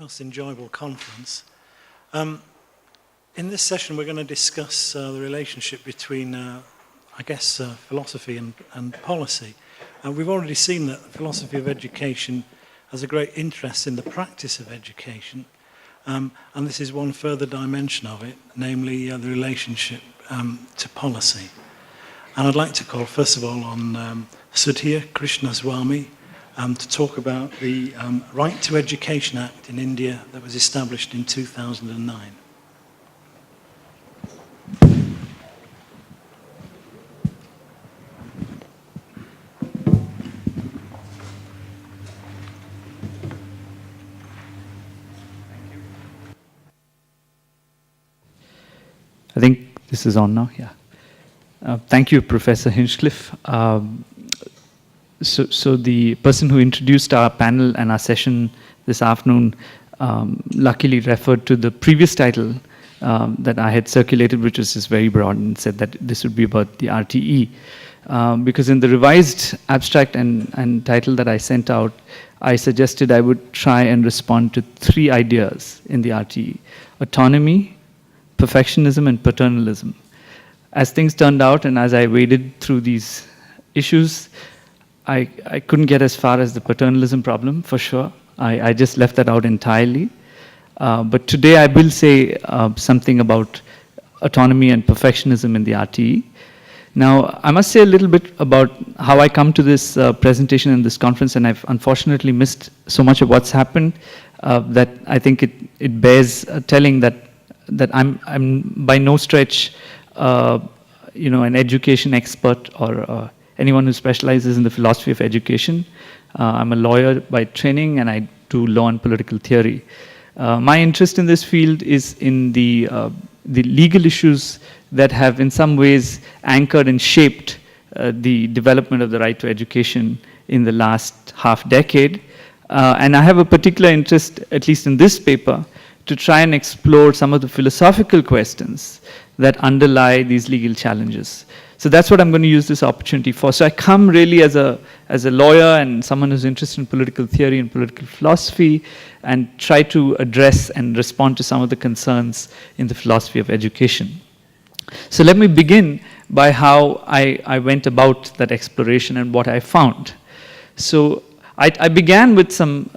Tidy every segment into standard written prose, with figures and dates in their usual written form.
most enjoyable conference. In this session, we're going to discuss the relationship between, philosophy and policy. We've already seen that philosophy of education has a great interest in the practice of education, and this is one further dimension of it, namely the relationship to policy. And I'd like to call, first of all, on Sudhir Krishnaswamy to talk about the Right to Education Act in India that was established in 2009. I think this is on now, yeah. Thank you, Professor Hinchcliffe. So the person who introduced our panel and our session this afternoon luckily referred to the previous title that I had circulated, which was just very broad, and said that this would be about the RTE. Because in the revised abstract and title that I sent out, I suggested I would try and respond to three ideas in the RTE: autonomy, perfectionism, and paternalism. As things turned out, and as I waded through these issues, I couldn't get as far as the paternalism problem, for sure. I just left that out entirely. But today I will say something about autonomy and perfectionism in the RTE. Now, I must say a little bit about how I come to this presentation and this conference, and I've unfortunately missed so much of what's happened that I think it bears telling that I'm by no stretch an education expert or anyone who specializes in the philosophy of education. I'm a lawyer by training, and I do law and political theory. My interest in this field is in the legal issues that have in some ways anchored and shaped the development of the right to education in the last half decade. And I have a particular interest, at least in this paper, to try and explore some of the philosophical questions that underlie these legal challenges. So that's what I'm going to use this opportunity for. So I come really as a lawyer and someone who's interested in political theory and political philosophy, and try to address and respond to some of the concerns in the philosophy of education. So let me begin by how I went about that exploration and what I found. So I began with some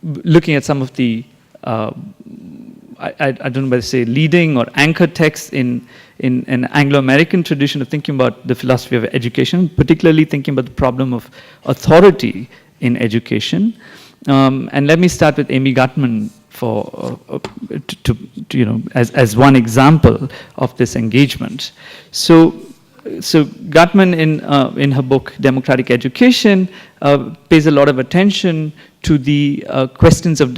looking at some of the I don't know whether to say leading or anchor texts in an Anglo-American tradition of thinking about the philosophy of education, particularly thinking about the problem of authority in education. And let me start with Amy Gutman as one example of this engagement. So Gutman in her book Democratic Education pays a lot of attention to the questions of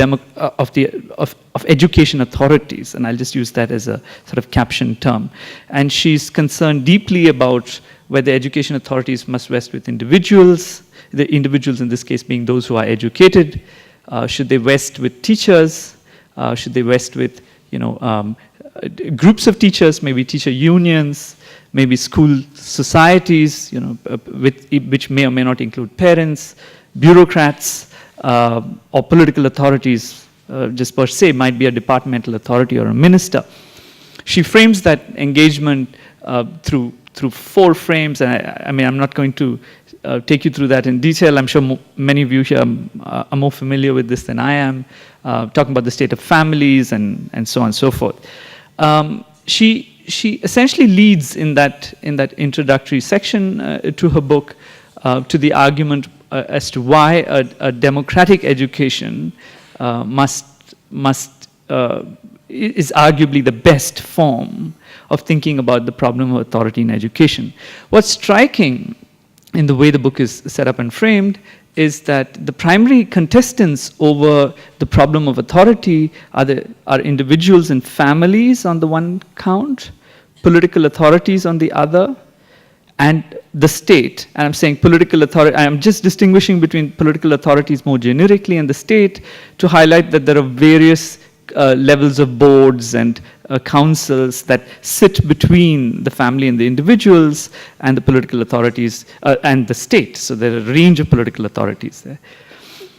education authorities, and I'll just use that as a sort of caption term. And she's concerned deeply about whether education authorities must rest with individuals, the individuals in this case being those who are educated. Should they rest with teachers? Should they rest with groups of teachers, maybe teacher unions, maybe school societies, which may or may not include parents, bureaucrats, or political authorities, just per se, might be a departmental authority or a minister. She frames that engagement through four frames, and I'm not going to take you through that in detail. I'm sure many of you here are more familiar with this than I am, talking about the state of families and so on and so forth. She essentially leads in that introductory section to her book to the argument as to why a democratic education is arguably the best form of thinking about the problem of authority in education. What's striking in the way the book is set up and framed is that the primary contestants over the problem of authority are individuals and families on the one count, political authorities on the other, and the state. And I'm saying political authority, I'm just distinguishing between political authorities more generically and the state to highlight that there are various levels of boards and councils that sit between the family and the individuals and the political authorities and the state. So there are a range of political authorities there.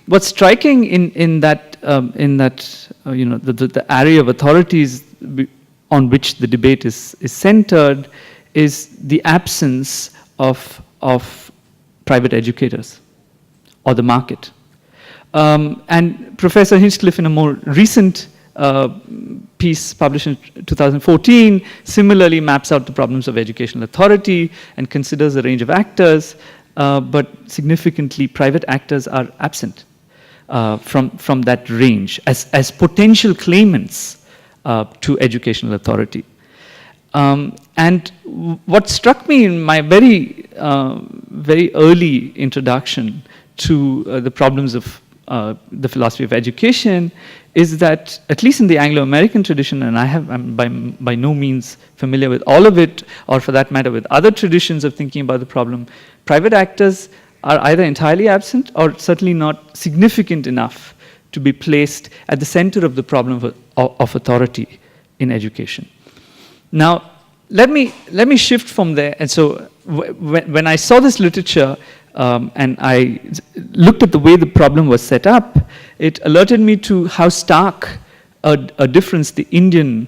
What's striking in that the array of authorities on which the debate is centered is the absence of private educators or the market. And Professor Hinchcliffe, in a more recent piece published in 2014, similarly maps out the problems of educational authority and considers a range of actors, but significantly private actors are absent from that range as potential claimants to educational authority. And what struck me in my very early introduction to the problems of the philosophy of education is that, at least in the Anglo-American tradition, and I'm by no means familiar with all of it, or for that matter with other traditions of thinking about the problem, private actors are either entirely absent or certainly not significant enough to be placed at the center of the problem of authority in education. Now, let me shift from there. And so when I saw this literature and I looked at the way the problem was set up, it alerted me to how stark a difference the Indian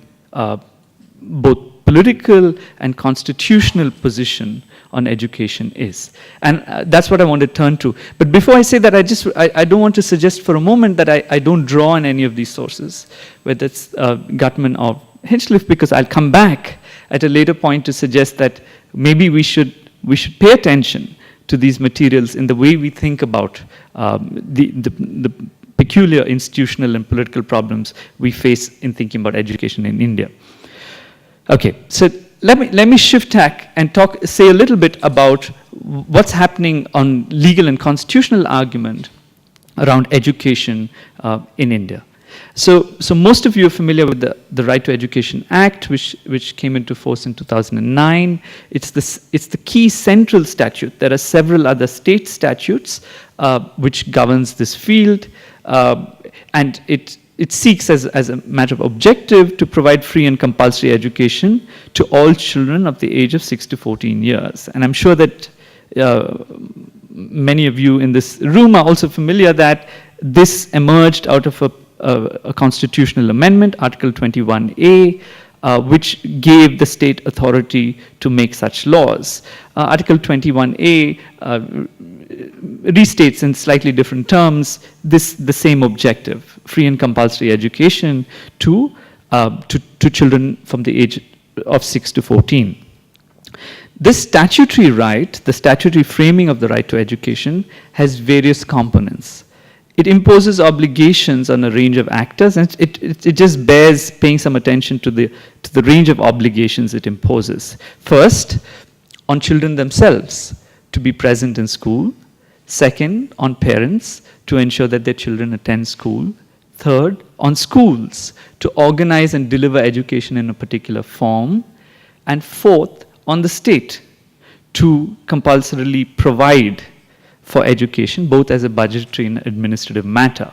both political and constitutional position on education is. And that's what I want to turn to. But before I say that, I don't want to suggest for a moment that I don't draw on any of these sources, whether it's Gutman or Hinchcliffe, because I'll come back at a later point to suggest that maybe we should pay attention to these materials in the way we think about the peculiar institutional and political problems we face in thinking about education in India. Okay, so let me shift tack and say a little bit about what's happening on legal and constitutional argument around education in India. So most of you are familiar with the Right to Education Act, which came into force in 2009. It's the key central statute. There are several other state statutes which governs this field, and it seeks as a matter of objective to provide free and compulsory education to all children of the age of 6 to 14 years. And I'm sure that many of you in this room are also familiar that this emerged out of a constitutional amendment, Article 21A, which gave the state authority to make such laws. Article 21A restates in slightly different terms the same objective: free and compulsory education to children from the age of 6 to 14. This statutory right, the statutory framing of the right to education, has various components. It imposes obligations on a range of actors, and it just bears paying some attention to the range of obligations it imposes. First, on children themselves to be present in school. Second, on parents to ensure that their children attend school. Third, on schools to organize and deliver education in a particular form. And fourth, on the state to compulsorily provide for education, both as a budgetary and administrative matter.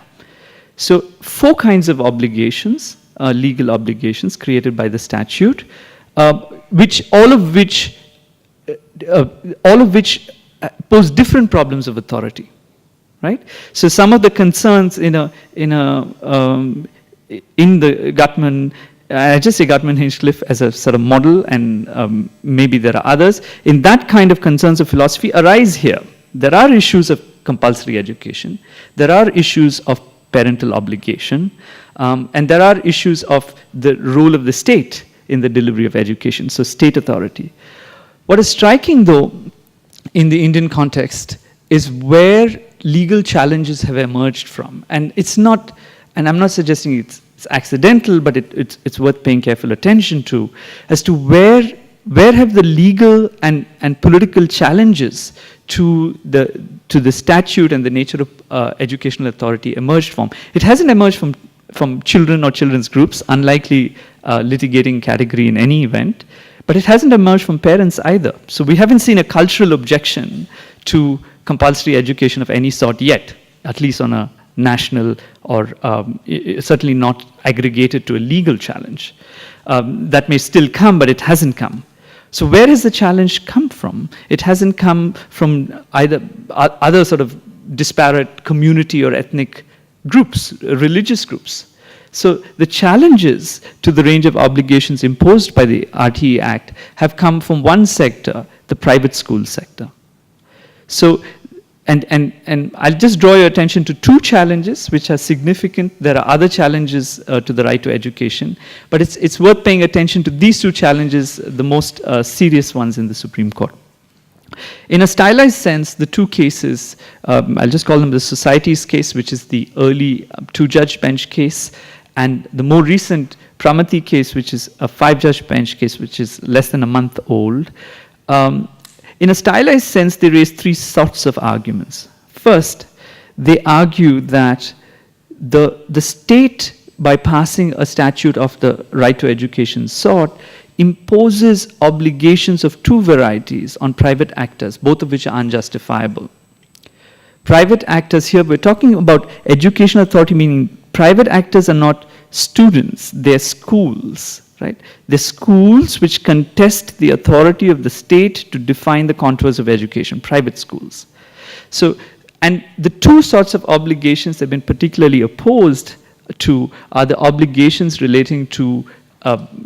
So 4 kinds of obligations, legal obligations created by the statute, all of which pose different problems of authority, right? So some of the concerns in the Gutman, I just say Gutman Hinchcliffe as a sort of model, and maybe there are others. In that kind of concerns of philosophy arise here. There are issues of compulsory education. There are issues of parental obligation. And there are issues of the role of the state in the delivery of education, so state authority. What is striking, though, in the Indian context is where legal challenges have emerged from. And it's not, and I'm not suggesting it's accidental, but it's worth paying careful attention to, as to where have the legal and political challenges to the statute and the nature of educational authority emerged from. It hasn't emerged from children or children's groups, unlikely litigating category in any event, but it hasn't emerged from parents either. So we haven't seen a cultural objection to compulsory education of any sort yet, at least on a national or certainly not aggregated to a legal challenge. That may still come, but it hasn't come. So where has the challenge come from? It hasn't come from either other sort of disparate community or ethnic groups, religious groups. So the challenges to the range of obligations imposed by the RTE Act have come from one sector, the private school sector. So, and I'll just draw your attention to two challenges which are significant. There are other challenges to the right to education, but it's worth paying attention to these two challenges, the most serious ones in the Supreme Court. In a stylized sense, the two cases, I'll just call them the Societies case, which is the early two-judge bench case, and the more recent Pramati case, which is a five-judge bench case, which is less than a month old. In a stylized sense, they raise three sorts of arguments. First, they argue that the state, by passing a statute of the right to education sort, imposes obligations of two varieties on private actors, both of which are unjustifiable. Private actors here, we're talking about educational authority, meaning private actors are not students, they're schools, right? They're schools which contest the authority of the state to define the contours of education, private schools. So, and the two sorts of obligations that have been particularly opposed to are the obligations relating to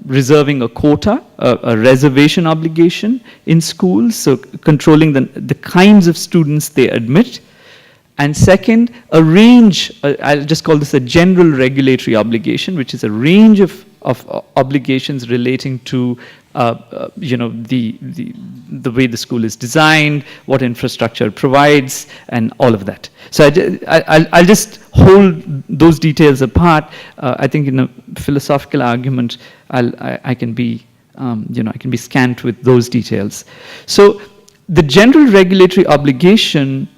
reserving a quota, a reservation obligation in schools, so controlling the kinds of students they admit. And second, a range, I'll just call this a general regulatory obligation, which is a range of obligations relating to the way the school is designed, what infrastructure it provides, and all of that. So I'll just hold those details apart. I think in a philosophical argument, I can be scant with those details. So the general regulatory obligation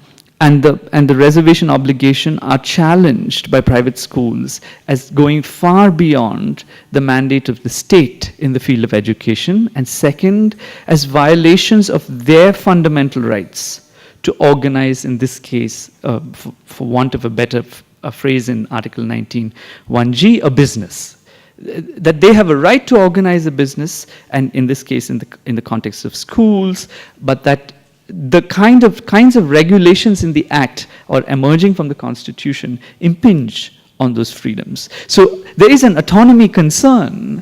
and the reservation obligation are challenged by private schools as going far beyond the mandate of the state in the field of education, and second, as violations of their fundamental rights to organize, in this case, for want of a better phrase in Article 19(1)(g), a business. That they have a right to organize a business, and in this case, in the context of schools, but that the kinds of regulations in the Act or emerging from the Constitution impinge on those freedoms. So there is an autonomy concern,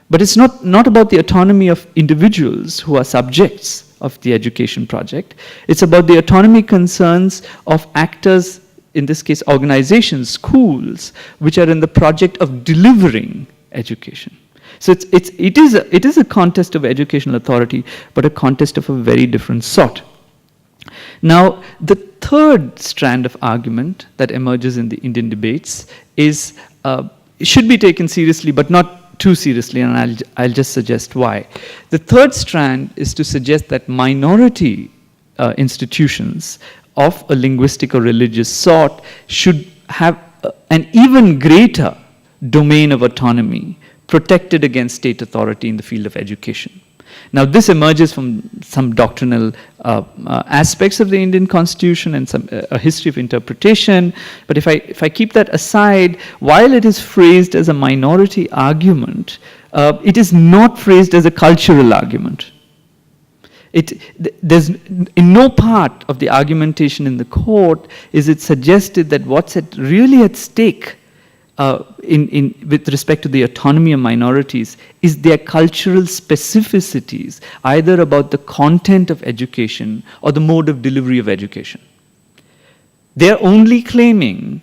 but it's not about the autonomy of individuals who are subjects of the education project. It's about the autonomy concerns of actors, in this case organizations, schools, which are in the project of delivering education. So it is a contest of educational authority, but a contest of a very different sort. Now, the third strand of argument that emerges in the Indian debates is should be taken seriously, but not too seriously, and I'll just suggest why. The third strand is to suggest that minority institutions of a linguistic or religious sort should have an even greater domain of autonomy protected against state authority in the field of education. Now, this emerges from some doctrinal aspects of the Indian Constitution and a history of interpretation. But if I keep that aside, while it is phrased as a minority argument, it is not phrased as a cultural argument. There's in no part of the argumentation in the court is it suggested that what's really at stake with respect to the autonomy of minorities is their cultural specificities, either about the content of education or the mode of delivery of education. They're only claiming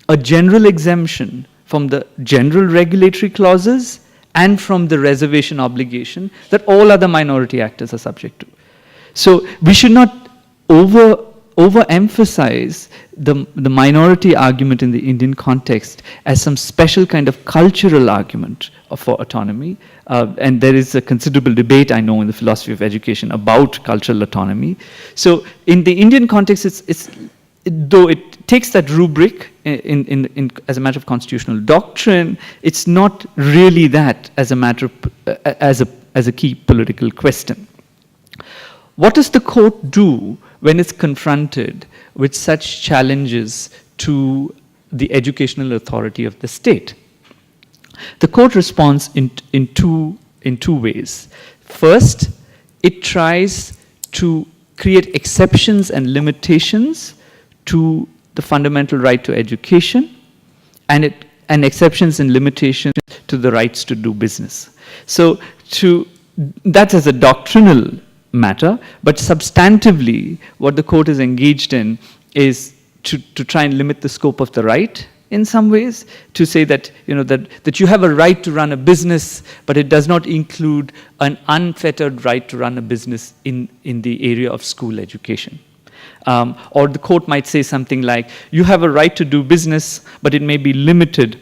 a general exemption from the general regulatory clauses and from the reservation obligation that all other minority actors are subject to. So we should not overemphasize the minority argument in the Indian context as some special kind of cultural argument for autonomy. And there is a considerable debate, I know, in the philosophy of education about cultural autonomy. So in the Indian context, though it takes that rubric as a matter of constitutional doctrine, it's not really that as a matter of, as a key political question. What does the court do when it's confronted with such challenges to the educational authority of the state? The court responds in two ways. First, it tries to create exceptions and limitations to the fundamental right to education, and exceptions and limitations to the rights to do business. So that's as a doctrinal matter, but substantively, what the court is engaged in is to try and limit the scope of the right in some ways, to say that, that you have a right to run a business, but it does not include an unfettered right to run a business in the area of school education. Or the court might say something like, you have a right to do business, but it may be limited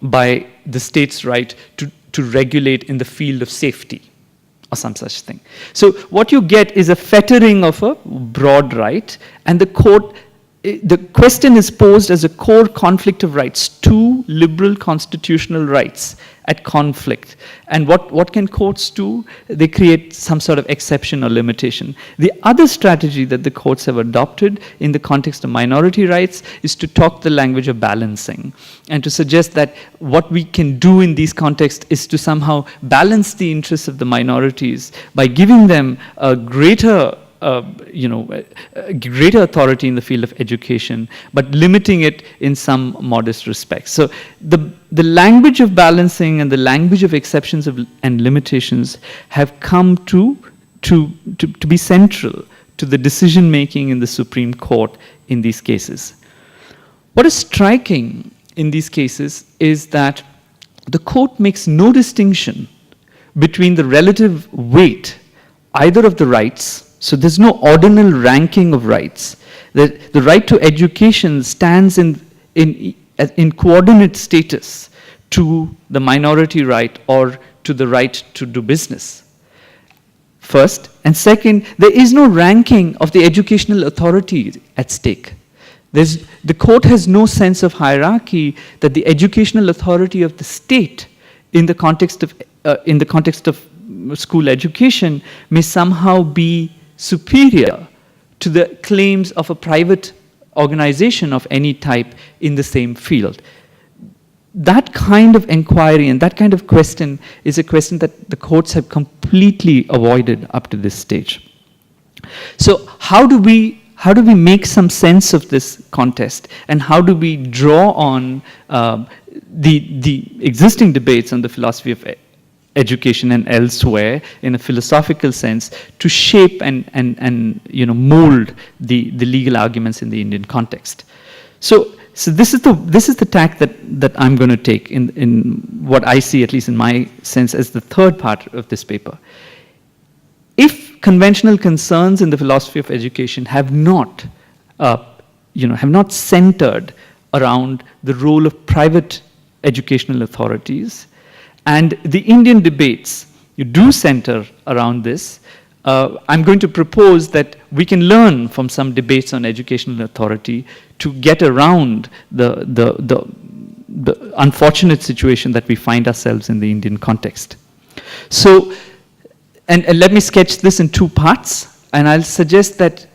by the state's right to regulate in the field of safety, or some such thing. So what you get is a fettering of a broad right, and the question is posed as a core conflict of rights, two liberal constitutional rights at conflict. And what can courts do? They create some sort of exception or limitation. The other strategy that the courts have adopted in the context of minority rights is to talk the language of balancing, and to suggest that what we can do in these contexts is to somehow balance the interests of the minorities by giving them a greater greater authority in the field of education, but limiting it in some modest respects. So the language of balancing and the language of exceptions and limitations have come to be central to the decision making in the Supreme Court in these cases. What is striking in these cases is that the court makes no distinction between the relative weight either of the rights. So there's no ordinal ranking of rights. The right to education stands in coordinate status to the minority right or to the right to do business. First, and second, there is no ranking of the educational authority at stake. The court has no sense of hierarchy that the educational authority of the state in the context of school education may somehow be superior to the claims of a private organization of any type in the same field. That kind of inquiry and that kind of question is a question that the courts have completely avoided up to this stage. So how do we make some sense of this contest, and how do we draw on the existing debates on the philosophy of education and elsewhere in a philosophical sense to shape and mold the legal arguments in the Indian context? So this is the tack that I'm going to take in what I see, at least in my sense, as the third part of this paper. If conventional concerns in the philosophy of education have not centered around the role of private educational authorities, and the Indian debates do center around this, I'm going to propose that we can learn from some debates on educational authority to get around the unfortunate situation that we find ourselves in the Indian context. So, and let me sketch this in two parts, and I'll suggest that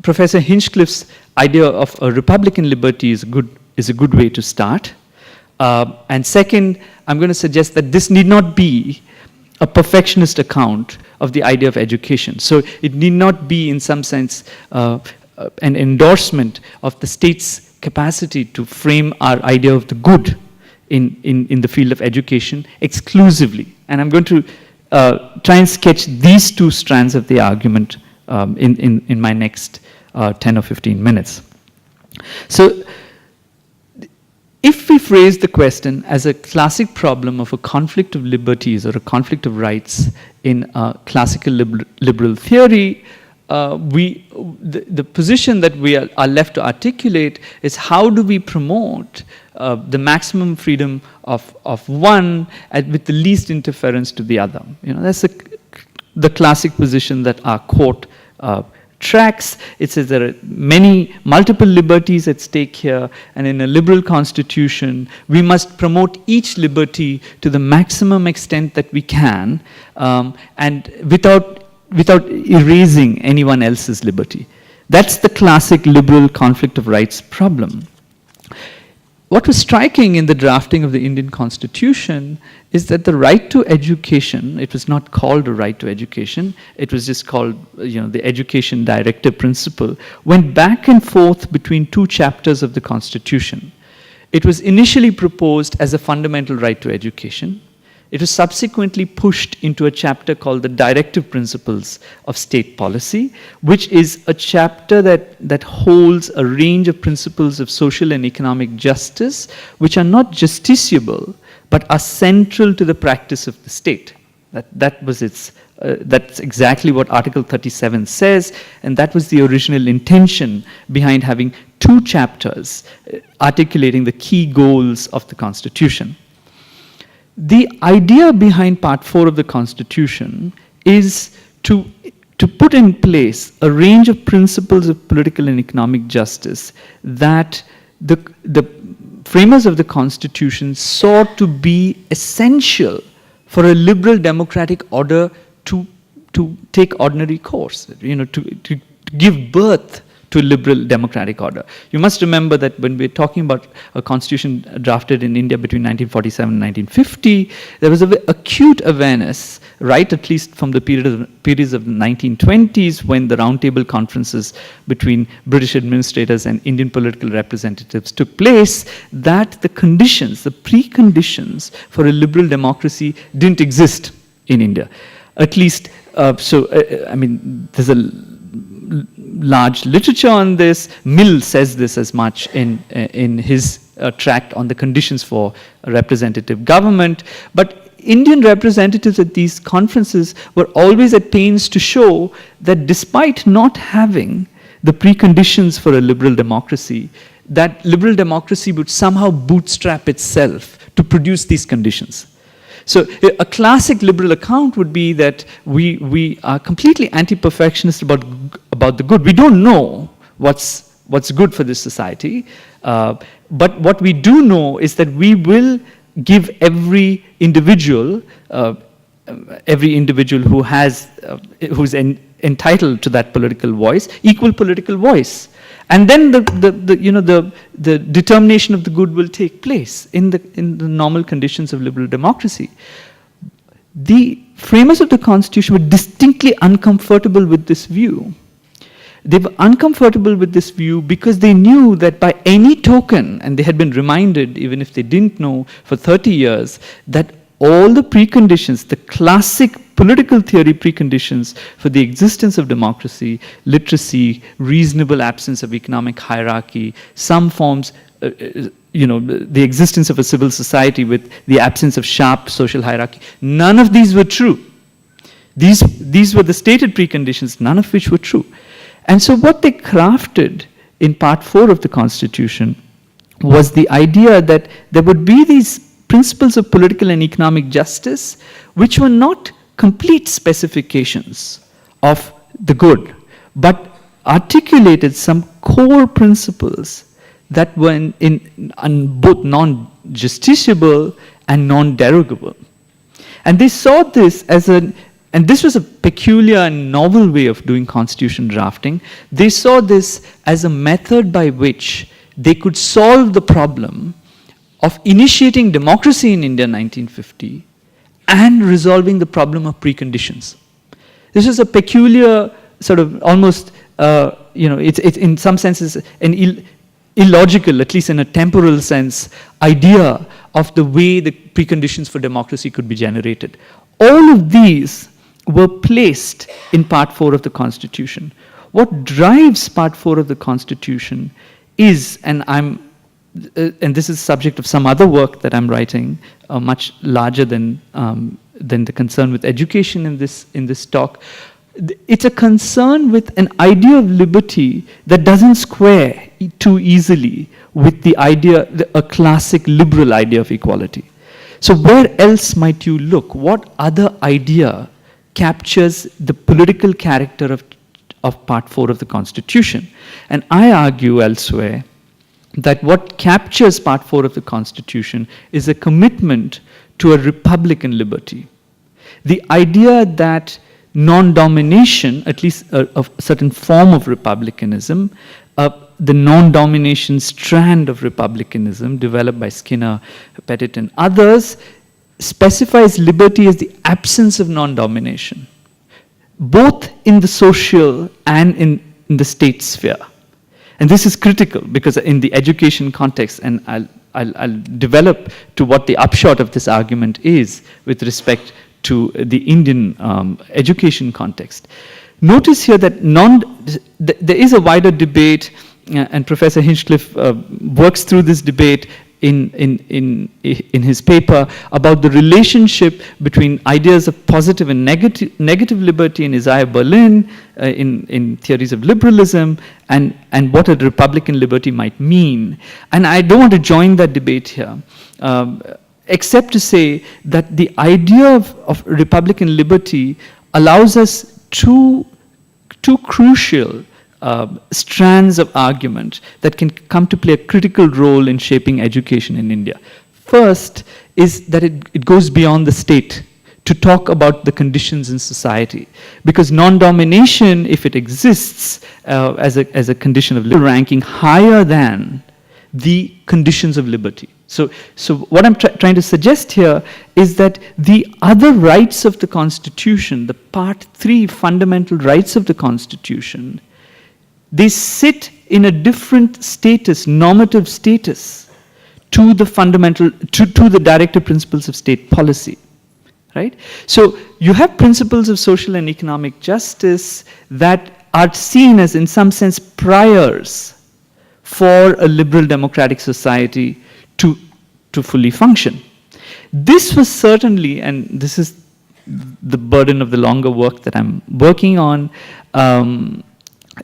Professor Hinchcliffe's idea of a republican liberty is a good way to start. And second, I'm going to suggest that this need not be a perfectionist account of the idea of education. So it need not be, in some sense, an endorsement of the state's capacity to frame our idea of the good in the field of education exclusively. And I'm going to try and sketch these two strands of the argument in my next 10 or 15 minutes. So if we phrase the question as a classic problem of a conflict of liberties or a conflict of rights in classical liberal theory, the position that we are left to articulate is how do we promote the maximum freedom of one with the least interference to the other. That's the classic position that our court tracks. It says there are multiple liberties at stake here, and in a liberal constitution, we must promote each liberty to the maximum extent that we can, and without erasing anyone else's liberty. That's the classic liberal conflict of rights problem. What was striking in the drafting of the Indian Constitution is that the right to education, it was not called a right to education, it was just called the Education Directive Principle, went back and forth between two chapters of the Constitution. It was initially proposed as a fundamental right to education. It was subsequently pushed into a chapter called the Directive Principles of State Policy, which is a chapter that holds a range of principles of social and economic justice, which are not justiciable, but are central to the practice of the state. That's exactly what Article 37 says, and that was the original intention behind having two chapters articulating the key goals of the Constitution. The idea behind Part 4 of the Constitution is to put in place a range of principles of political and economic justice that the framers of the Constitution saw to be essential for a liberal democratic order to take ordinary course, to give birth to a liberal democratic order. You must remember that when we're talking about a constitution drafted in India between 1947 and 1950, there was an acute awareness, right, at least from the periods of the 1920s, when the roundtable conferences between British administrators and Indian political representatives took place, that the conditions, the preconditions for a liberal democracy didn't exist in India. At least, there's a large literature on this. Mill says this as much in his tract on the conditions for a representative government. But Indian representatives at these conferences were always at pains to show that despite not having the preconditions for a liberal democracy, that liberal democracy would somehow bootstrap itself to produce these conditions. So a classic liberal account would be that we are completely anti-perfectionist about the good. We don't know what's good for this society, but what we do know is that we will give every individual who's entitled to that political voice, equal political voice. And then the determination of the good will take place in the normal conditions of liberal democracy. The framers of the Constitution were distinctly uncomfortable with this view. They were uncomfortable with this view because they knew that by any token, and they had been reminded, even if they didn't know for 30 years, that all the preconditions, the classic political theory preconditions for the existence of democracy, literacy, reasonable absence of economic hierarchy, some forms, the existence of a civil society with the absence of sharp social hierarchy, none of these were true. These were the stated preconditions, none of which were true. And so what they crafted in Part 4 of the Constitution was the idea that there would be these principles of political and economic justice, which were not complete specifications of the good, but articulated some core principles that were in both non-justiciable and non-derogable. And they saw this as and this was a peculiar and novel way of doing constitution drafting. They saw this as a method by which they could solve the problem of initiating democracy in India in 1950 and resolving the problem of preconditions. This is a peculiar sort of almost, it's in some senses an illogical, at least in a temporal sense, idea of the way the preconditions for democracy could be generated. All of these were placed in Part 4 of the Constitution. What drives Part 4 of the Constitution is, and this is subject of some other work that I'm writing, much larger than the concern with education in this talk. It's a concern with an idea of liberty that doesn't square too easily with the idea, a classic liberal idea of equality. So where else might you look? What other idea captures the political character of Part 4 of the Constitution? And I argue elsewhere that what captures Part 4 of the Constitution is a commitment to a republican liberty. The idea that non-domination, at least a certain form of republicanism, the non-domination strand of republicanism developed by Skinner, Pettit, and others, specifies liberty as the absence of non-domination, both in the social and in the state sphere. And this is critical because in the education context, and I'll develop to what the upshot of this argument is with respect to the Indian education context. Notice here that there is a wider debate, and Professor Hinchcliffe works through this debate in his paper about the relationship between ideas of positive and negative liberty in Isaiah Berlin, in theories of liberalism, and what a republican liberty might mean. And I don't want to join that debate here, except to say that the idea of republican liberty allows us two crucial strands of argument that can come to play a critical role in shaping education in India. First is that it goes beyond the state to talk about the conditions in society, because non-domination, if it exists as a condition of liberty, ranking higher than the conditions of liberty. So what I'm trying to suggest here is that the other rights of the Constitution, the Part 3 fundamental rights of the Constitution, they sit in a different status, normative status, to the fundamental, to the directive principles of state policy, right? So you have principles of social and economic justice that are seen as, in some sense, priors for a liberal democratic society to fully function. This was certainly, and this is the burden of the longer work that I'm working on,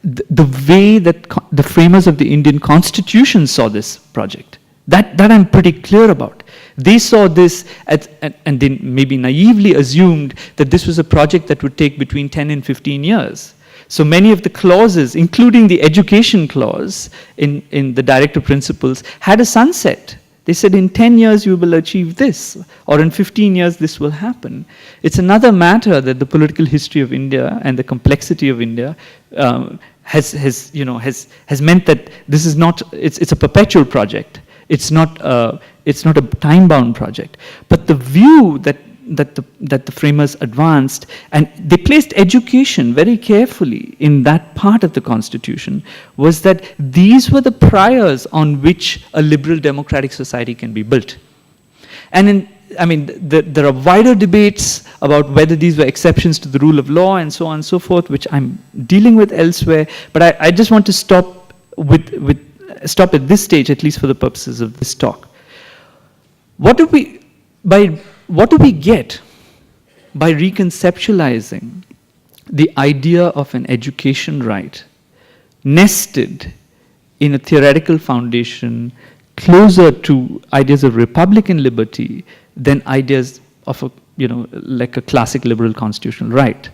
the way that the framers of the Indian Constitution saw this project. That I'm pretty clear about. They saw this and they maybe naively assumed that this was a project that would take between 10 and 15 years. So many of the clauses, including the education clause in the directive principles, had a sunset. They said in 10 years you will achieve this, or in 15 years this will happen. It's another matter that the political history of India and the complexity of India has meant that this is not, it's a perpetual project. It's not a time-bound project. But the view that the framers advanced, and they placed education very carefully in that part of the Constitution, was that these were the priors on which a liberal democratic society can be built. And there are wider debates about whether these were exceptions to the rule of law and so on and so forth, which I'm dealing with elsewhere. But I just want to stop at this stage, at least for the purposes of this talk. What do we get by reconceptualizing the idea of an education right nested in a theoretical foundation closer to ideas of republican liberty than ideas of like a classic liberal constitutional right?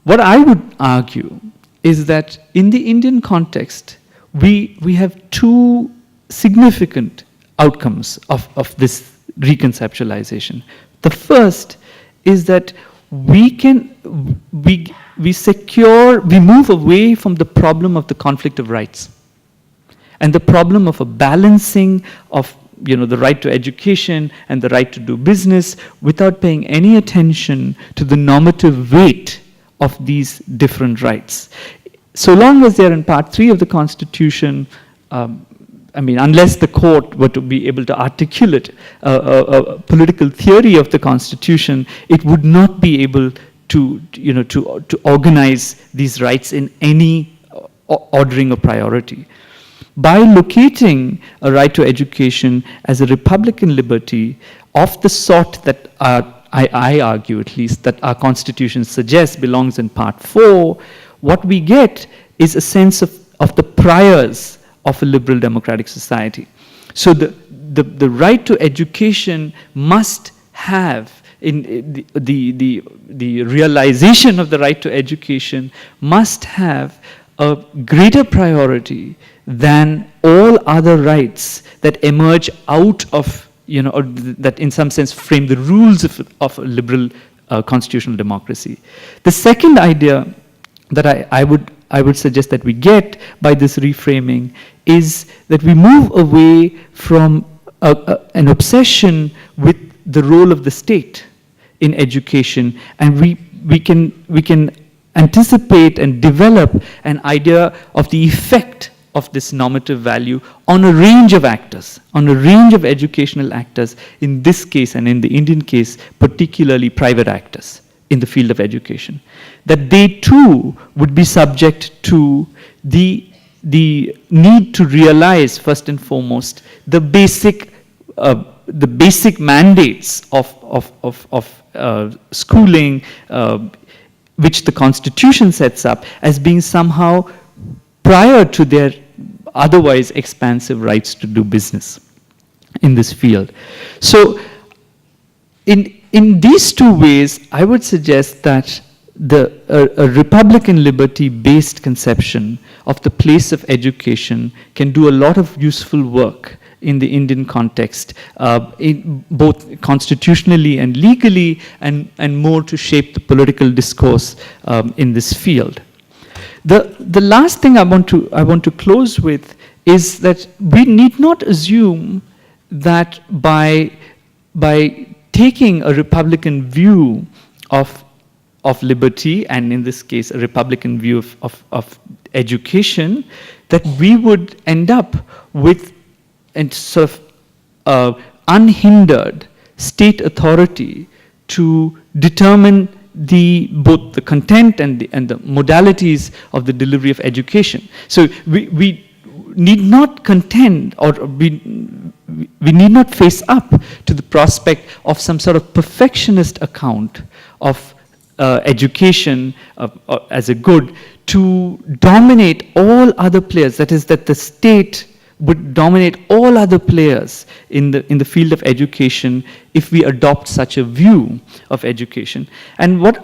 What I would argue is that in the Indian context, we have two significant outcomes of this reconceptualization. The first is that we move away from the problem of the conflict of rights and the problem of a balancing of the right to education and the right to do business without paying any attention to the normative weight of these different rights. So long as they're in Part 3 of the Constitution, unless the court were to be able to articulate a political theory of the Constitution, it would not be able to organize these rights in any ordering of priority. By locating a right to education as a republican liberty of the sort that I argue at least that our Constitution suggests belongs in Part 4, what we get is a sense of the priors of a liberal democratic society. So the right to education must have, in the realization of the right to education must have a greater priority than all other rights that emerge out of, or that in some sense frame the rules of a liberal constitutional democracy. The second idea that I would suggest that we get by this reframing is that we move away from an obsession with the role of the state in education, and we can anticipate and develop an idea of the effect of this normative value on a range of actors, on a range of educational actors, in this case and in the Indian case, particularly private actors in the field of education, that they too would be subject to the need to realize, first and foremost, the basic mandates of schooling, which the Constitution sets up as being somehow prior to their otherwise expansive rights to do business in this field. So in these two ways, I would suggest that a Republican liberty-based conception of the place of education can do a lot of useful work in the Indian context, both constitutionally and legally, and more to shape the political discourse in this field. The last thing I want to close with is that we need not assume that by taking a Republican view of liberty, and in this case a Republican view of education, that we would end up with a sort of unhindered state authority to determine both the content and the modalities of the delivery of education. So we need not contend, or we need not face up to the prospect of some sort of perfectionist account of education as a good to dominate all other players. That is, that the state would dominate all other players in the field of education if we adopt such a view of education. And what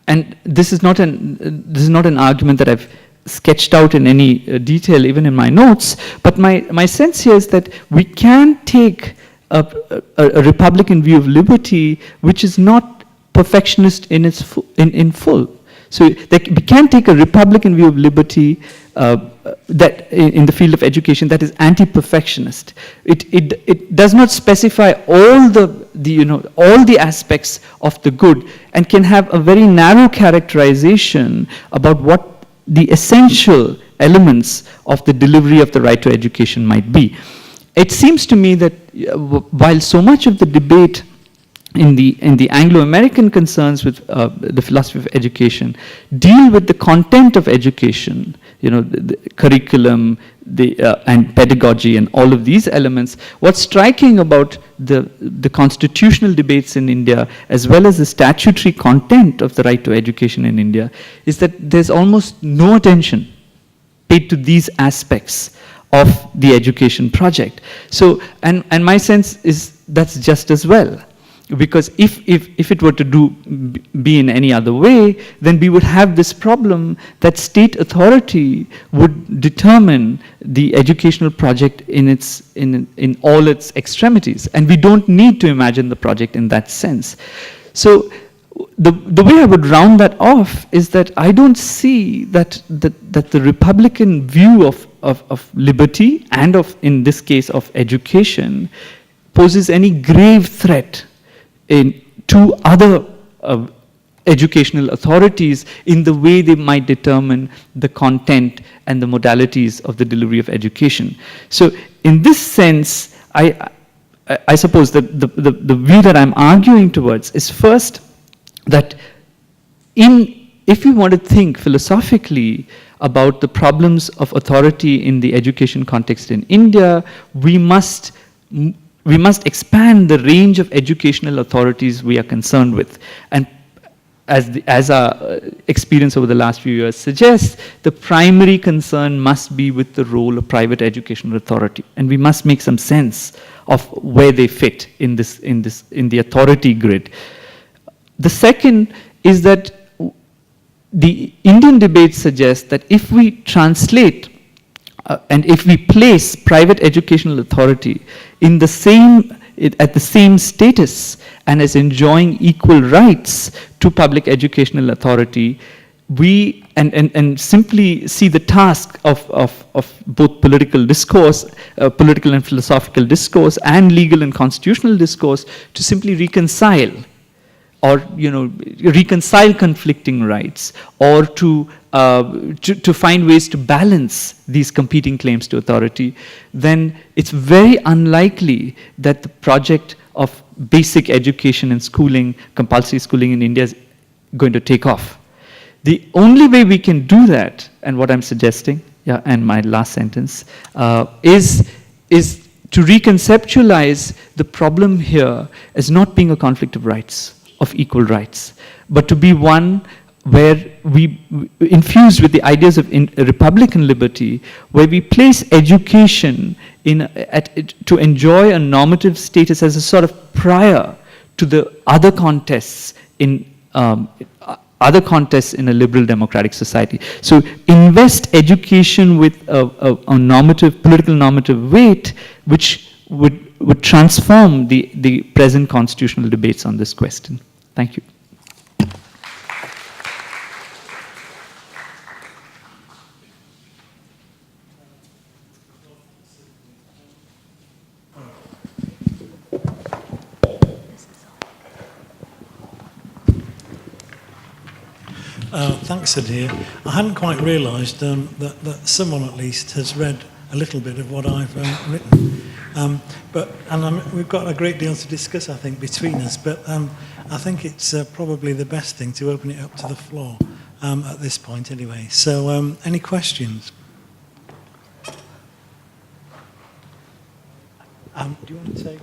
and this is not an argument that I've sketched out in any detail, even in my notes, but my sense here is that we can take a Republican view of liberty which is not perfectionist in full. So we can take a Republican view of liberty that in the field of education that is anti-perfectionist. It does not specify all the aspects of the good, and can have a very narrow characterization about what the essential elements of the delivery of the right to education might be. It seems to me that while so much of the debate in the Anglo-American concerns with the philosophy of education deal with the content of education, the curriculum, and pedagogy, and all of these elements, what's striking about the constitutional debates in India, as well as the statutory content of the right to education in India, is that there's almost no attention paid to these aspects of the education project. So, and my sense is that's just as well. Because if it were to be in any other way, then we would have this problem that state authority would determine the educational project in all its extremities, and we don't need to imagine the project in that sense. So the way I would round that off is that I don't see that the Republican view of liberty and in this case of education poses any grave threat to other educational authorities in the way they might determine the content and the modalities of the delivery of education. So in this sense, I suppose that the view that I'm arguing towards is first that if we want to think philosophically about the problems of authority in the education context in India, we must expand the range of educational authorities we are concerned with. And as our experience over the last few years suggests, the primary concern must be with the role of private educational authority. And we must make some sense of where they fit in the authority grid. The second is that the Indian debate suggests that if we translate and if we place private educational authority at the same status and as enjoying equal rights to public educational authority, we and simply see the task of both political discourse, political and philosophical discourse, and legal and constitutional discourse to simply reconcile, or reconcile conflicting rights, or to to find ways to balance these competing claims to authority, then it's very unlikely that the project of basic education and schooling, compulsory schooling in India is going to take off. The only way we can do that, and what I'm suggesting, yeah, and my last sentence, is to reconceptualize the problem here as not being a conflict of rights, of equal rights, but to be one where we, infused with the ideas of republican liberty, where we place education to enjoy a normative status as a sort of prior to the other contests in a liberal democratic society. So invest education with a normative, political normative weight, which would transform the present constitutional debates on this question. Thank you. Thanks, Sudhir. I hadn't quite realised that someone at least has read a little bit of what I've written. We've got a great deal to discuss, I think, between us, but I think it's probably the best thing to open it up to the floor at this point anyway. So any questions? Do you want to take...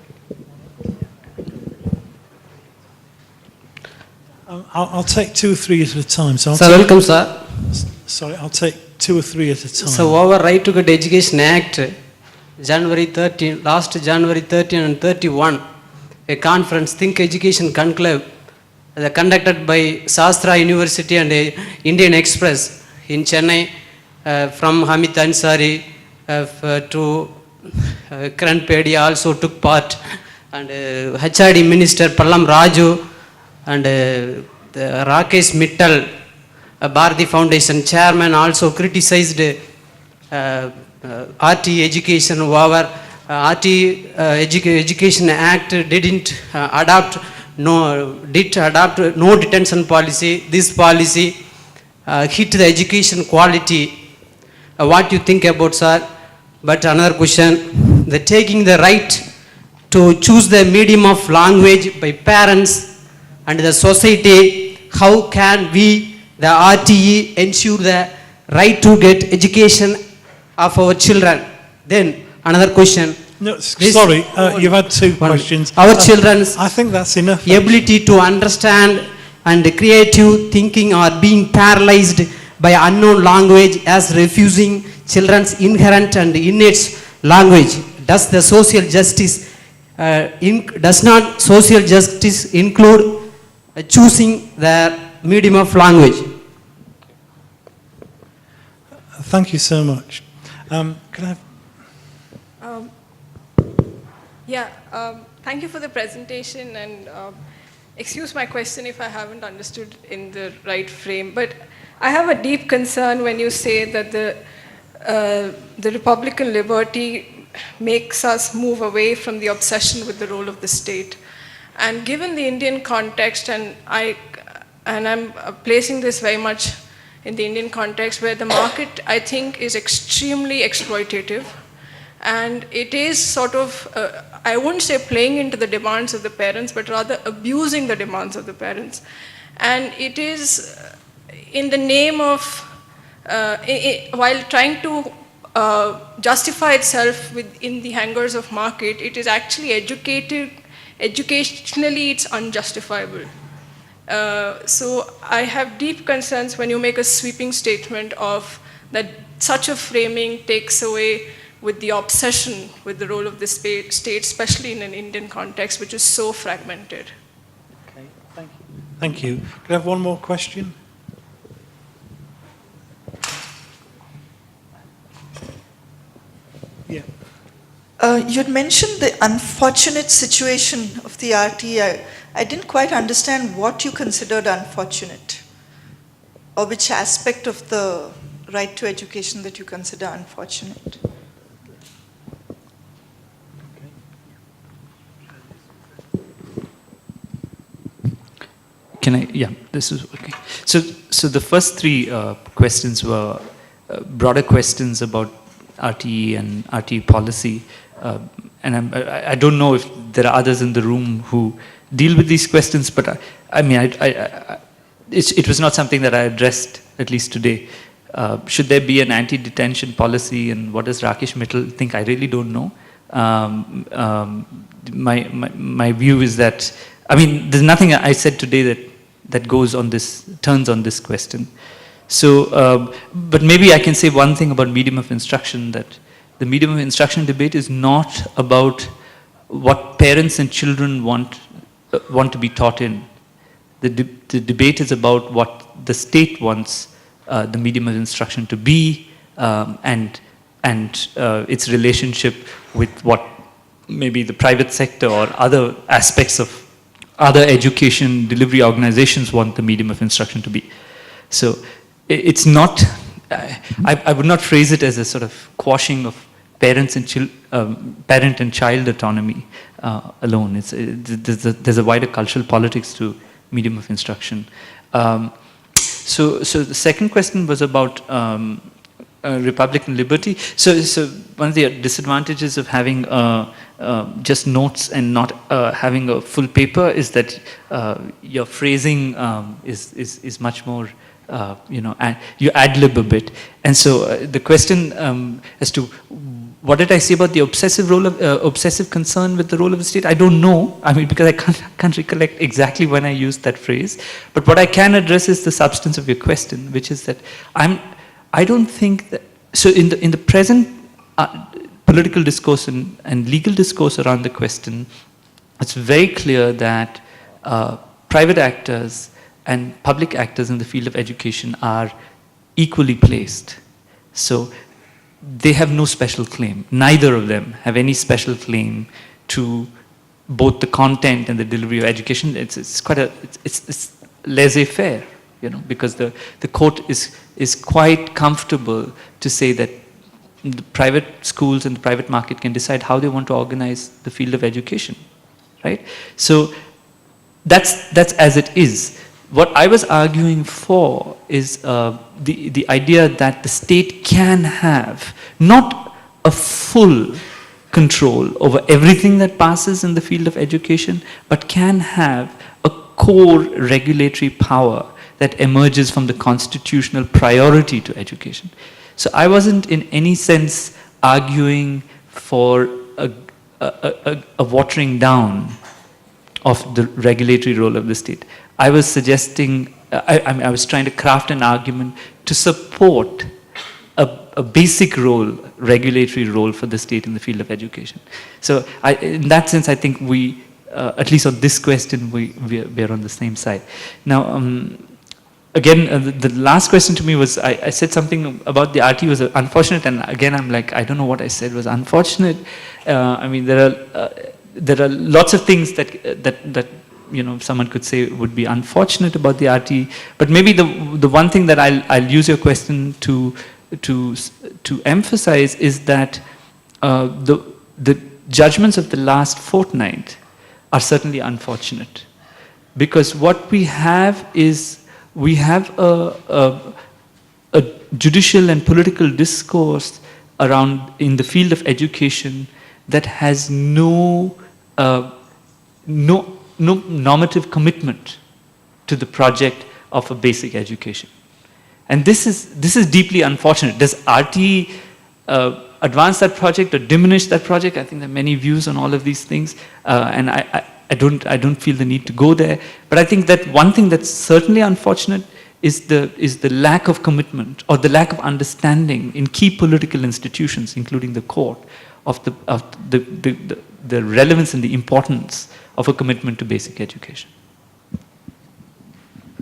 I'll take two or three at a time. So welcome, sir. Sorry, I'll take two or three at a time. So our Right to Get Education Act, last January 13 and 31, a conference, Think Education Conclave, conducted by Sastra University and Indian Express in Chennai, from Hamid Ansari to Kiran Pedi also took part, and HRD Minister Pallam Raju, and the Rakesh Mittal, Bharati Foundation chairman, also criticized RT education. However, RT Education Act didn't adopt no detention policy. This policy hit the education quality. What you think about, sir? But another question: the taking the right to choose the medium of language by parents and the society, how can we, the RTE, ensure the right to get education of our children? Then another question. No, sorry, you've had two questions. Our children's I think that's enough. ability to understand and creative thinking are being paralyzed by unknown language as refusing children's inherent and innate language. Does the social justice does not social justice include choosing the medium of language? Thank you so much. Can I have... Thank you for the presentation, and excuse my question if I haven't understood in the right frame, but I have a deep concern when you say that the Republican liberty makes us move away from the obsession with the role of the state. And given the Indian context, and I'm placing this very much in the Indian context, where the market, I think, is extremely exploitative, and it is sort of, I wouldn't say playing into the demands of the parents, but rather abusing the demands of the parents. And it is in the name of, while trying to justify itself within the hangars of market, it is actually educationally it's unjustifiable. So I have deep concerns when you make a sweeping statement of that such a framing takes away with the obsession with the role of the state, especially in an Indian context, which is so fragmented. Okay, thank you. Thank you. Can I have one more question? Yeah. You'd mentioned the unfortunate situation of the RT. I didn't quite understand what you considered unfortunate, or which aspect of the right to education that you consider unfortunate. can I? Yeah, this is okay. So the first three questions were broader questions about RTE and RTE policy, and I don't know if there are others in the room who deal with these questions, but it was not something that I addressed, at least today. Should there be an anti-detention policy, and what does Rakesh Mittal think? I really don't know. My view is that, there's nothing I said today that turns on this question. So, but maybe I can say one thing about medium of instruction, that the medium of instruction debate is not about what parents and children want to be taught in. The debate is about what the state wants the medium of instruction to be, and its relationship with what maybe the private sector or other aspects of other education delivery organizations want the medium of instruction to be. So it's not, I would not phrase it as a sort of quashing of parent and child autonomy alone. There's a wider cultural politics to medium of instruction. So the second question was about Republican liberty. So one of the disadvantages of having just notes and not having a full paper is that your phrasing is much more, you ad-lib a bit. And so the question as to what did I say about the obsessive concern with the role of the state? I don't know. Because I can't recollect exactly when I used that phrase. But what I can address is the substance of your question, which is that I don't think that. So in the present political discourse and legal discourse around the question, it's very clear that private actors and public actors in the field of education are equally placed. So they have no special claim. Neither of them have any special claim to both the content and the delivery of education. It's laissez-faire, because the court is quite comfortable to say that the private schools and the private market can decide how they want to organize the field of education, right? So that's as it is. What I was arguing for is the idea that the state can have not a full control over everything that passes in the field of education, but can have a core regulatory power that emerges from the constitutional priority to education. So I wasn't in any sense arguing for a watering down of the regulatory role of the state. I was suggesting, I was trying to craft an argument to support a basic role, regulatory role for the state in the field of education. So in that sense, I think we, at least on this question, we're on the same side. Now, again, the last question to me was, I said something about the RT was unfortunate, and again, I'm like, I don't know what I said was unfortunate. There are lots of things that someone could say would be unfortunate about the RT, but maybe the one thing that I'll use your question to emphasize is that the judgments of the last fortnight are certainly unfortunate, because what we have is a judicial and political discourse around in the field of education that has no normative commitment to the project of a basic education. And this is deeply unfortunate. Does RT advance that project or diminish that project? I think there are many views on all of these things, and I don't feel the need to go there. But I think that one thing that's certainly unfortunate is the lack of commitment or the lack of understanding in key political institutions, including the court, of the relevance and the importance of a commitment to basic education.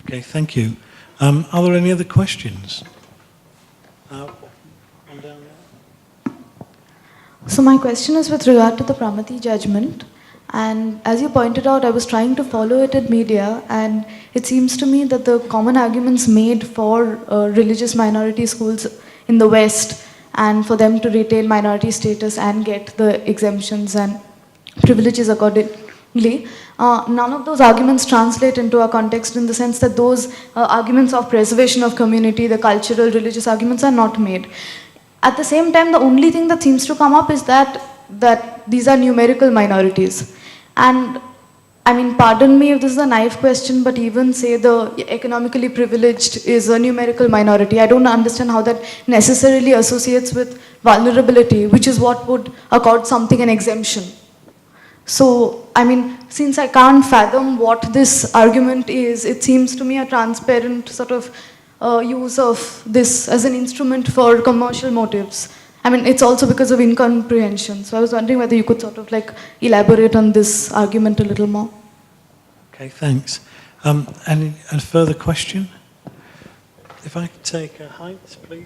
Okay, thank you. Are there any other questions? One down there. So my question is with regard to the Pramati judgment, and as you pointed out, I was trying to follow it in media, and it seems to me that the common arguments made for religious minority schools in the West and for them to retain minority status and get the exemptions and privileges accorded none of those arguments translate into our context in the sense that those arguments of preservation of community, the cultural, religious arguments are not made. At the same time, the only thing that seems to come up is that these are numerical minorities. And I mean, pardon me if this is a naive question, but even say the economically privileged is a numerical minority. I don't understand how that necessarily associates with vulnerability, which is what would accord something an exemption. So, I mean, since I can't fathom what this argument is, it seems to me a transparent sort of use of this as an instrument for commercial motives. I mean, it's also because of incomprehension. So I was wondering whether you could sort of like elaborate on this argument a little more. Okay, thanks. Any further question? If I could take Heinz, please.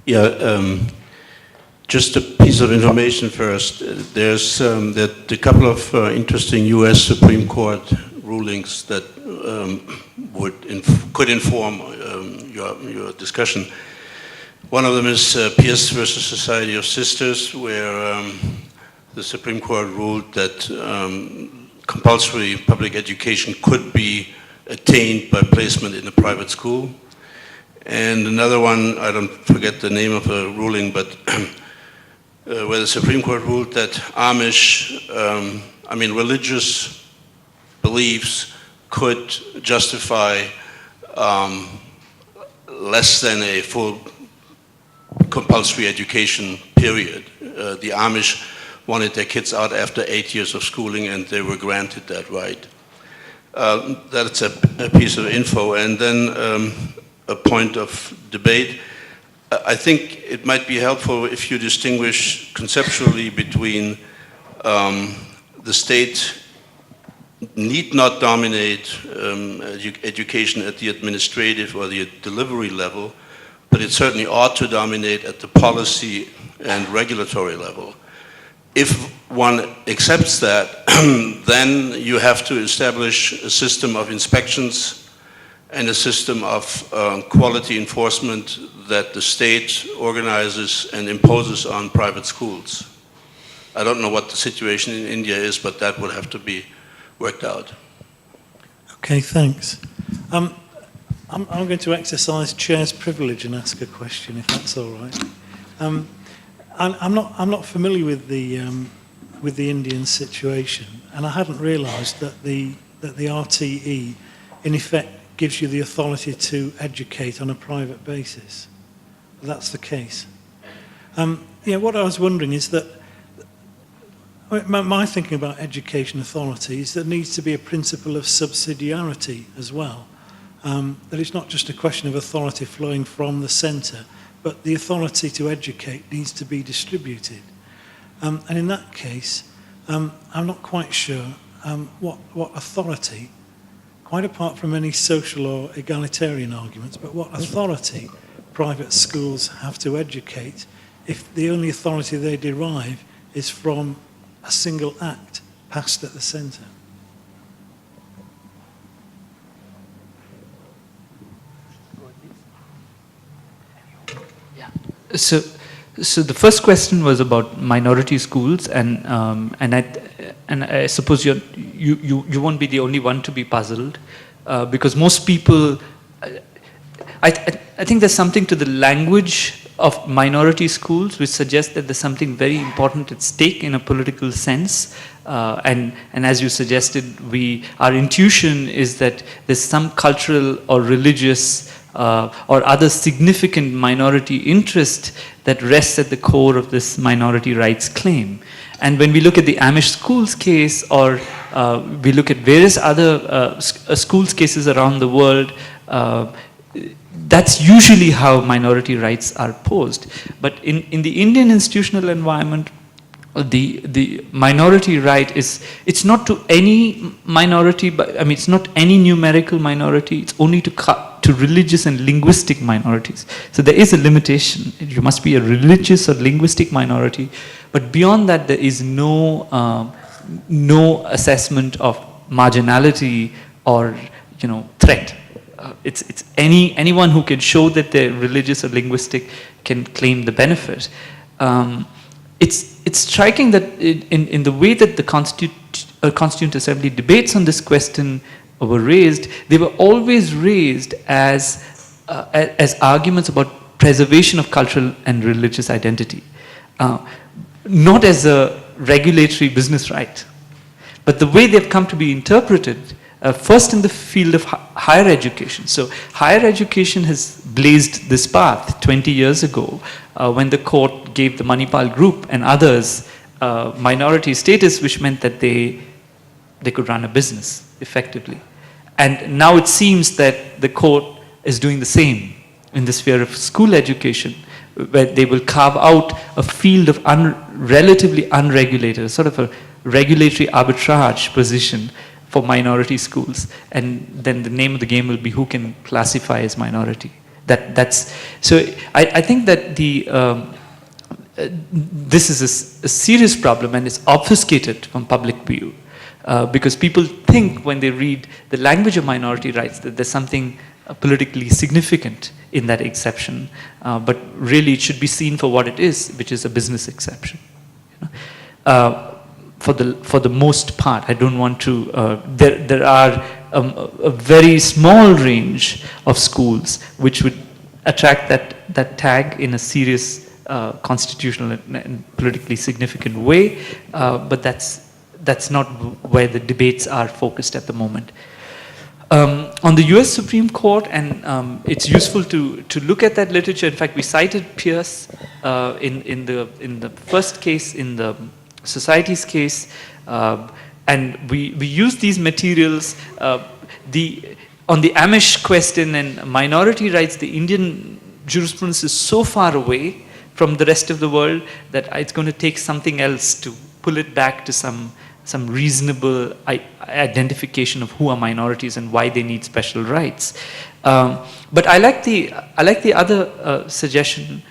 Yeah, just a piece of information first. There's a couple of interesting U.S. Supreme Court rulings that could inform your discussion. One of them is Pierce versus Society of Sisters, where the Supreme Court ruled that compulsory public education could be attained by placement in a private school. And another one, I don't forget the name of the ruling, but where the Supreme Court ruled that religious beliefs could justify less than a full compulsory education period. The Amish wanted their kids out after 8 years of schooling, and they were granted that right. That's a piece of info. And then a point of debate. I think it might be helpful if you distinguish conceptually between the state need not dominate education at the administrative or the delivery level, but it certainly ought to dominate at the policy and regulatory level. If one accepts that, then you have to establish a system of inspections and a system of quality enforcement that the state organizes and imposes on private schools. I don't know what the situation in India is, but that would have to be worked out. Okay, thanks. I'm going to exercise chair's privilege and ask a question, if that's all right. I'm not familiar with the Indian situation, and I hadn't realised that the RTE, in effect, gives you the authority to educate on a private basis. That's the case. What I was wondering is that my thinking about education authority is there needs to be a principle of subsidiarity as well. That it's not just a question of authority flowing from the centre, but the authority to educate needs to be distributed. And in that case, I'm not quite sure what authority, quite apart from any social or egalitarian arguments, but what authority private schools have to educate if the only authority they derive is from a single act passed at the centre. So the first question was about minority schools, and I suppose you won't be the only one to be puzzled, because most people, I think there's something to the language of minority schools which suggests that there's something very important at stake in a political sense, and as you suggested, our intuition is that there's some cultural or religious or other significant minority interest that rests at the core of this minority rights claim. And when we look at the Amish schools case, or we look at various other schools cases around the world, that's usually how minority rights are posed. But in the Indian institutional environment, the minority right it's not to any minority, but it's not any numerical minority, it's only to religious and linguistic minorities. So there is a limitation. You must be a religious or linguistic minority, but beyond that there is no assessment of marginality or threat. It's anyone who can show that they're religious or linguistic can claim the benefit. It's it's striking that in the way that the Constituent Assembly debates on this question were raised, they were always raised as arguments about preservation of cultural and religious identity, not as a regulatory business right. But the way they've come to be interpreted, first in the field of higher education. So higher education has blazed this path 20 years ago when the court gave the Manipal group and others minority status, which meant that they could run a business effectively. And now it seems that the court is doing the same in the sphere of school education, where they will carve out a field of relatively unregulated, sort of a regulatory arbitrage position for minority schools. And then the name of the game will be who can classify as minority. So I think that this is a serious problem and it's obfuscated from public view. Because people think when they read the language of minority rights that there's something politically significant in that exception, but really it should be seen for what it is, which is a business exception. For the most part, I don't want to. There are a very small range of schools which would attract that tag in a serious constitutional and politically significant way, but that's not where the debates are focused at the moment. On the US Supreme Court, and it's useful to look at that literature. In fact, we cited Pierce in the first case, in the Society's case, and we use these materials. On the Amish question and minority rights, the Indian jurisprudence is so far away from the rest of the world that it's going to take something else to pull it back to some reasonable identification of who are minorities and why they need special rights. But I like the other suggestion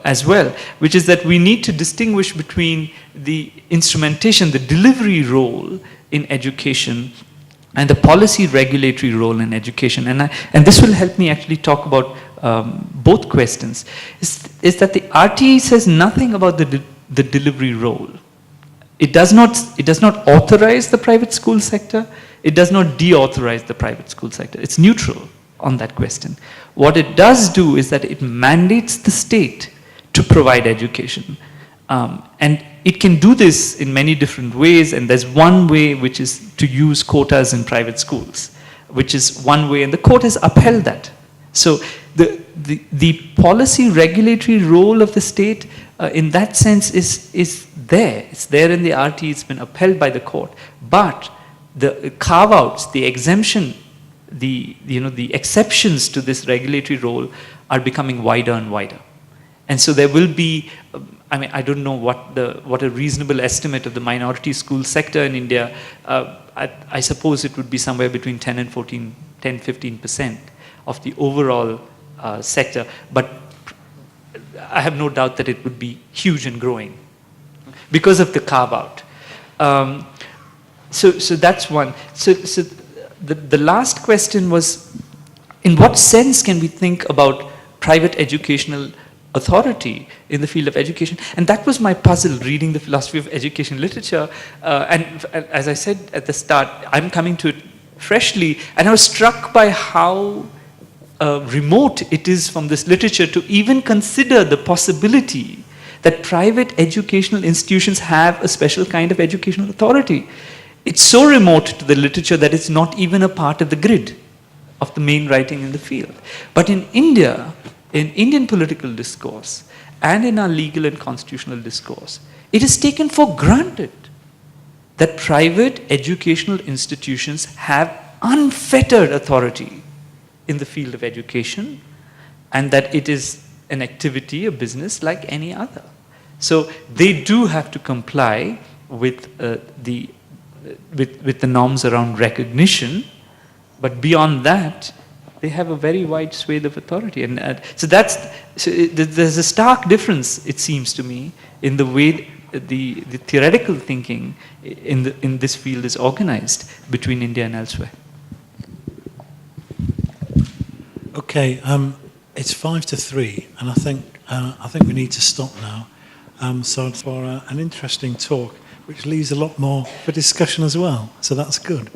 as well, which is that we need to distinguish between the instrumentation, the delivery role in education, and the policy regulatory role in education. And this will help me actually talk about both questions. Is that the RTE says nothing about the delivery role. It does not authorize the private school sector. It does not deauthorize the private school sector. It's neutral on that question. What it does do is that it mandates the state to provide education. And it can do this in many different ways, and there's one way which is to use quotas in private schools, which is one way, and the court has upheld that. So the policy regulatory role of the state in that sense is there. It's there in the RT, it's been upheld by the court. But the carve-outs, the exemption, the exceptions to this regulatory role are becoming wider and wider. And so there will be, I don't know what a reasonable estimate of the minority school sector in India, I suppose it would be somewhere between 10-15% of the overall sector, but I have no doubt that it would be huge and growing because of the carve-out. So that's one. So the last question was, in what sense can we think about private educational authority in the field of education? And that was my puzzle reading the philosophy of education literature. And as I said at the start, I'm coming to it freshly, and I was struck by how remote it is from this literature to even consider the possibility that private educational institutions have a special kind of educational authority. It's so remote to the literature that it's not even a part of the grid of the main writing in the field. But in India, in Indian political discourse, and in our legal and constitutional discourse, it is taken for granted that private educational institutions have unfettered authority in the field of education, and that it is an activity, a business like any other. So they do have to comply with the norms around recognition, but beyond that, they have a very wide swathe of authority. And so there's a stark difference, it seems to me, in the way the theoretical thinking in this field is organized between India and elsewhere. Okay, it's 2:55, and I think we need to stop now. So it's for an interesting talk, which leaves a lot more for discussion as well. So that's good.